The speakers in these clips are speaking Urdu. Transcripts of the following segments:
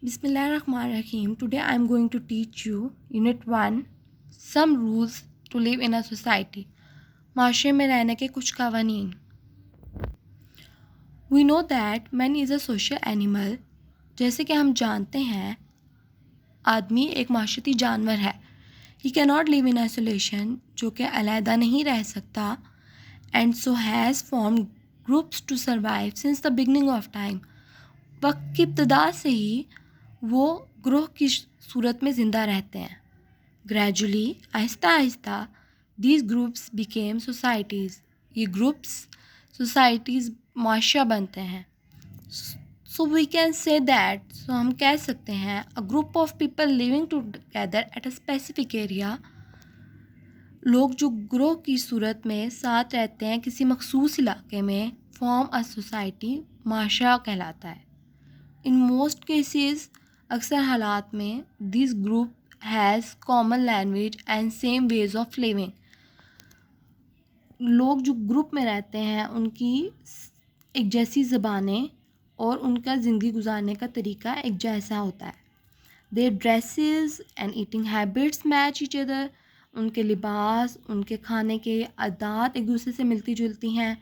Bismillahirrahmanirrahim. Today I am going to teach you Unit 1 Some Rules to Live in a Society. معاشرے میں رہنے کے کچھ قوانین. We know that man is a social animal. جیسے کہ ہم جانتے ہیں آدمی ایک معاشرتی جانور ہے. He cannot live in isolation جو کہ علیحدہ نہیں رہ سکتا and so has formed groups to survive since the beginning of time. وقت کی ابتدا سے ہی وہ گروہ کی صورت میں زندہ رہتے ہیں. گریجولی آہستہ آہستہ دیز گروپس بیکیم سوسائٹیز. یہ گروپس سوسائٹیز معاشرہ بنتے ہیں. سو we can say that so ہم کہہ سکتے ہیں a group of people living together at a specific area. لوگ جو گروہ کی صورت میں ساتھ رہتے ہیں کسی مخصوص علاقے میں فارم اے سوسائٹی معاشرہ کہلاتا ہے. ان موسٹ کیسز اکثر حالات میں this group has common language and same ways of living. لوگ جو گروپ میں رہتے ہیں ان کی ایک جیسی زبانیں اور ان کا زندگی گزارنے کا طریقہ ایک جیسا ہوتا ہے. Their dresses and eating habits match each other. ان کے لباس ان کے کھانے کے عادات ایک دوسرے سے ملتی جلتی ہیں.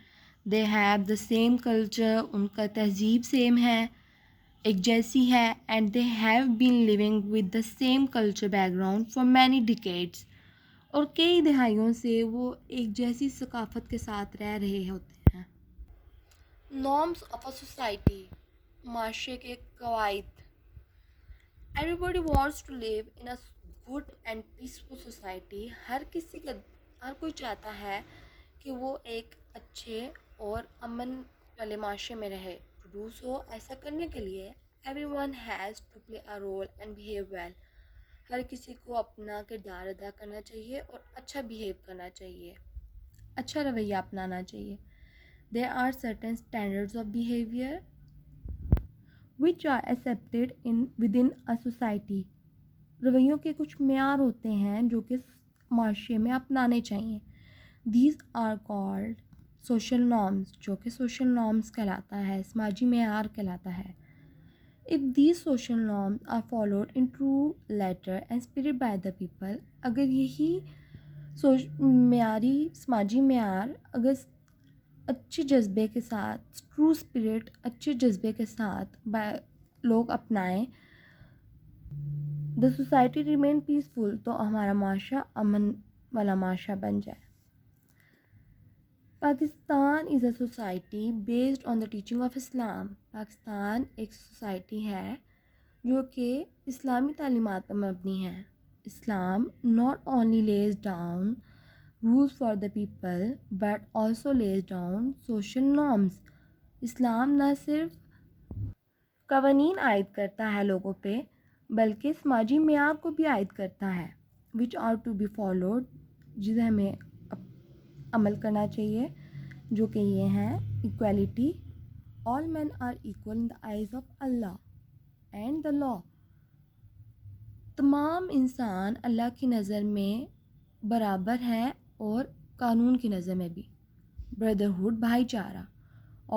They have the same culture. ان کا تہذیب سیم ہے ایک جیسی ہے. And they have been living with the same culture background for many decades. اور کئی دہائیوں سے وہ ایک جیسی ثقافت کے ساتھ رہ رہے ہوتے ہیں. Norms of a society. معاشرے کے قواعد. Everybody wants to live in a good and peaceful society. ہر کوئی چاہتا ہے کہ وہ ایک اچھے اور امن والے معاشرے میں رہے. ٹو ڈو سو ایسا کرنے کے لیے everyone has to play a role and behave well. ہر کسی کو اپنا کردار ادا کرنا چاہیے اور اچھا بیہیو کرنا چاہیے, اچھا رویہ اپنانا چاہیے. There are certain standards of behaviour which are accepted within a society. رویوں کے کچھ معیار ہوتے ہیں جو کہ معاشرے میں اپنانے چاہیے. These are called social norms, جو کہ social norms کہلاتا ہے, سماجی معیار کہلاتا ہے. If these social norms are followed in true letter and spirit by the people, اگر یہی معیاری سماجی معیار اگر اچھے جذبے کے ساتھ ٹرو اسپرٹ اچھے جذبے کے ساتھ لوگ اپنائیں, دا سوسائٹی ریمین پیسفل, تو ہمارا معاشرہ امن والا معاشرہ بن جائے. Pakistan is a society based on the teaching of Islam. Pakistan ایک سوسائٹی ہے جو کہ اسلامی تعلیمات پر مبنی ہے. Islam not only lays down rules for the people but also lays down social norms. اسلام نہ صرف قوانین عائد کرتا ہے لوگوں پہ بلکہ سماجی معیار کو بھی عائد کرتا ہے, which are to be followed, جسے ہمیں عمل کرنا چاہیے, جو کہ یہ ہیں equality. All men are equal in the eyes of Allah and the law. تمام انسان اللہ کی نظر میں برابر ہیں اور قانون کی نظر میں بھی. بردرہڈ بھائی چارہ.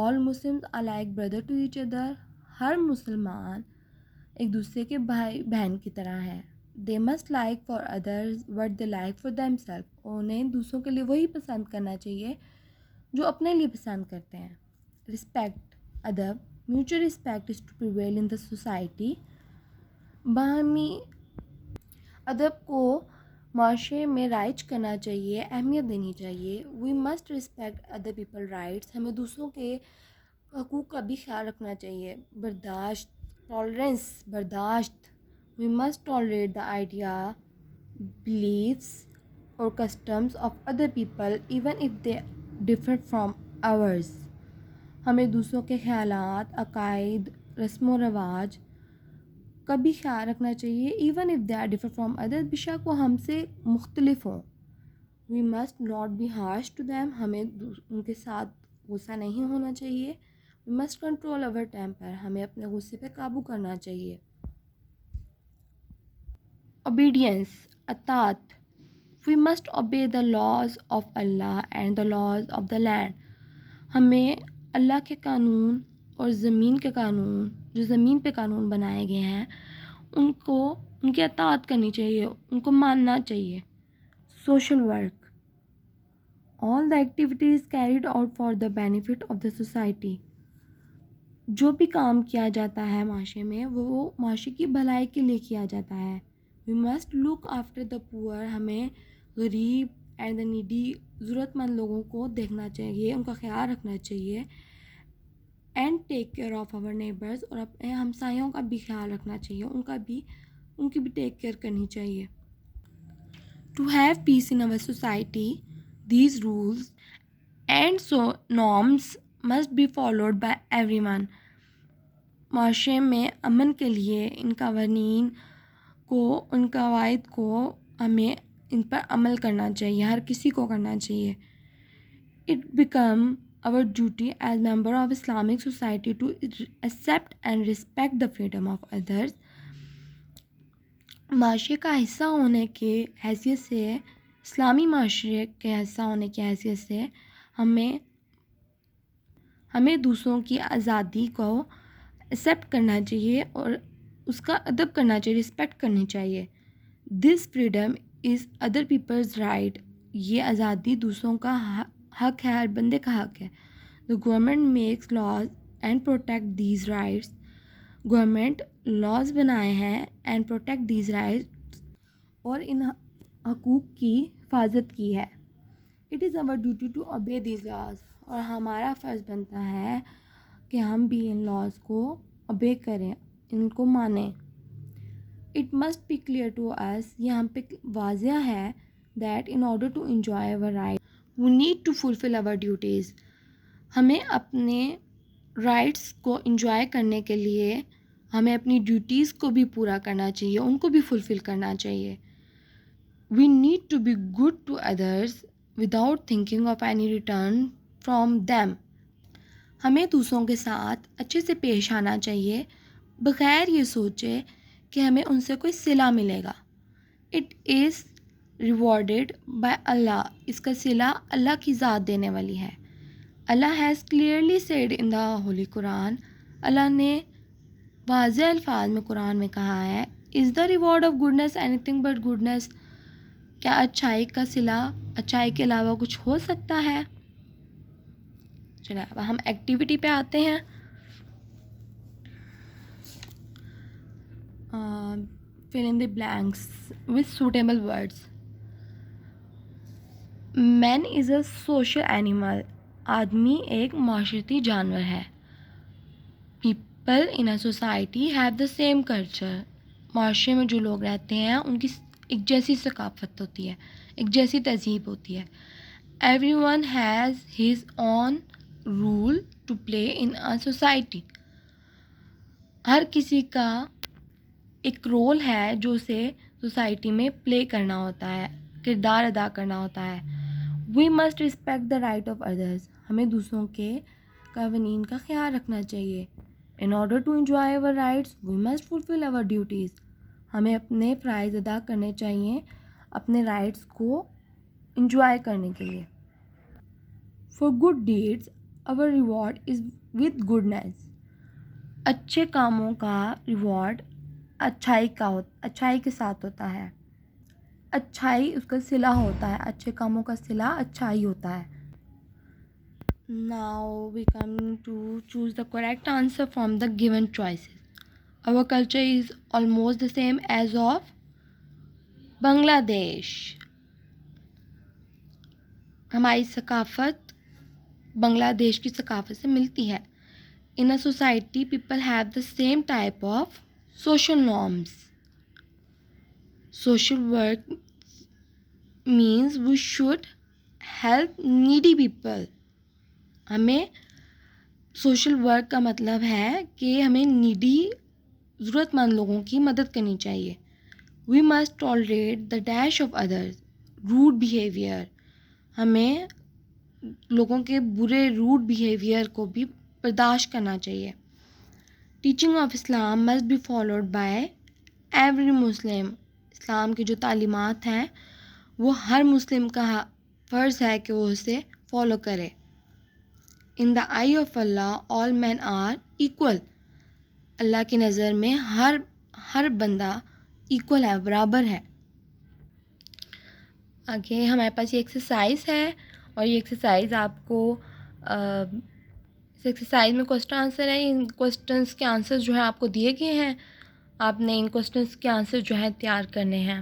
All Muslims are like brother to each other. ہر مسلمان ایک دوسرے کے بھائی بہن کی طرح ہے. They must like for others what they like for themselves. انہیں دوسروں کے لیے وہی پسند کرنا چاہیے جو اپنے لیے پسند کرتے ہیں. رسپیکٹ ادب. Mutual respect is to prevail in the society. باہمی ادب کو معاشرے میں رائج کرنا چاہیے, اہمیت دینی چاہیے. We must respect other people rights. ہمیں دوسروں کے حقوق کا بھی خیال رکھنا چاہیے. برداشت ٹالرنس. برداشت. We must tolerate the idea beliefs اور customs of other people even if they differ from ours. ہمیں دوسروں کے خیالات, عقائد, رسم و رواج کا بھی خیال رکھنا چاہیے even if they are differ from other, بشک وہ ہم سے مختلف ہوں. We must not be harsh to them. ہمیں ان کے ساتھ غصہ نہیں ہونا چاہیے. We must control over temper. ہمیں اپنے غصے پہ قابو کرنا چاہیے. اوبیڈینس اطاعت. We must obey the laws of Allah and the laws of the land. ہمیں اللہ کے قانون اور زمین کے قانون جو زمین پہ قانون بنائے گئے ہیں ان کی اطاعت کرنی چاہیے, ان کو ماننا چاہیے. Social work, all the activities carried out for the benefit of the society. جو بھی کام کیا جاتا ہے معاشرے میں وہ معاشرے کی بھلائی کے لیے کیا جاتا ہے. We must look after the poor. ہمیں غریب اینڈ the needy ضرورت مند لوگوں کو دیکھنا چاہیے, ان کا خیال رکھنا چاہیے. And take care of our neighbors, اور اپنے ہمسایوں کا بھی خیال رکھنا چاہیے, ان کی بھی ٹیک کیئر کرنی چاہیے. To have peace in our society, these rules and so norms must be followed by everyone. معاشرے میں امن کے لیے ان قوانین کو, ان قواعد کو ہمیں ان پر عمل کرنا چاہیے, ہر کسی کو کرنا چاہیے. It become our duty as member of Islamic society to accept and respect the freedom of others. معاشرے کا حصہ ہونے کے حیثیت سے, اسلامی معاشرے کے حصہ ہونے کی حیثیت سے ہمیں دوسروں کی آزادی کو ایکسیپٹ کرنا چاہیے اور اس کا ادب کرنا چاہیے, رسپیکٹ کرنی چاہیے. This freedom is other people's right. یہ آزادی دوسروں کا حق ہے, ہر بندے کا حق ہے. The government makes laws and protect these rights. Government laws بنائے ہیں اینڈ پروٹیکٹ دیز رائٹس, اور ان حقوق کی حفاظت کی ہے. It is our duty to obey these laws. اور ہمارا فرض بنتا ہے کہ ہم بھی ان لاز کو obey کریں, ان کو مانیں. It must be clear to us, یہ ہم پہ واضح ہے, that in order to enjoy our rights, we need to fulfill our duties. ہمیں اپنے رائٹس کو انجوائے کرنے کے لیے ہمیں اپنی ڈیوٹیز کو بھی پورا کرنا چاہیے, ان کو بھی فلفل کرنا چاہیے. We need to be good to others without thinking of any return from them. ہمیں دوسروں کے ساتھ اچھے سے پیش آنا چاہیے بغیر یہ سوچے کہ ہمیں ان سے کوئی صلہ ملے گا. It is rewarded by Allah. اس کا صلہ اللہ کی ذات دینے والی ہے. Allah has clearly said in the Holy Quran, اللہ نے واضح الفاظ میں قرآن میں کہا ہے, is the reward of goodness anything but goodness. کیا اچھائی کا صلہ اچھائی کے علاوہ کچھ ہو سکتا ہے؟ چلیں اب ہم ایکٹیویٹی پہ آتے ہیں. fill in the blanks with suitable words. Man is a social animal. آدمی ایک معاشرتی جانور ہے. People in a society have the same culture. معاشرے میں جو لوگ رہتے ہیں ان کی ایک جیسی ثقافت ہوتی ہے, ایک جیسی تہذیب ہوتی ہے. Everyone has his own role to play in a society. ہر کسی کا ایک رول ہے جو اسے سوسائٹی میں پلے کرنا ہوتا ہے, کردار ادا کرنا ہوتا ہے. We must respect the right of others. ہمیں دوسروں کے قوانین کا خیال رکھنا چاہیے. In order to enjoy our rights, we must fulfill our duties. ہمیں اپنے فرائض ادا کرنے چاہیے اپنے رائٹس کو انجوائے کرنے کے لیے. For good deeds, our reward is with goodness. اچھے کاموں کا ریوارڈ اچھائی کے ساتھ ہوتا ہے. اچھائی اس کا صلہ ہوتا ہے, اچھے کاموں کا صلہ اچھائی ہوتا ہے. Now we come to choose the correct answer from the given choices. Our culture is almost the same as of Bangladesh. ہماری ثقافت بنگلہ دیش کی ثقافت سے ملتی ہے. In a society, people have the same type of social norms. Social work means we should help needy people. ہمیں سوشل ورک کا مطلب ہے کہ ہمیں نیڈی ضرورت مند لوگوں کی مدد کرنی چاہیے. We must tolerate the dash of others. Rude behavior. ہمیں لوگوں کے برے روڈ بیہیویئر کو بھی برداشت کرنا چاہیے. Teaching of Islam must be followed by every Muslim. اسلام کی جو تعلیمات ہیں وہ ہر مسلم کا فرض ہے کہ وہ اسے فالو کرے. In the eye of Allah, all men are equal. اللہ کی نظر میں ہر بندہ ایکول ہے، برابر ہے. آگے ہمارے پاس یہ ایکسرسائز ہے، اور یہ ایکسرسائز آپ کو اس ایکسرسائز میں کوسچن آنسر ہے. ان کوسچنس کے آنسر جو ہے آپ کو دیے گئے ہیں، آپ نے ان کوسچنس کے آنسر جو ہے تیار کرنے ہیں.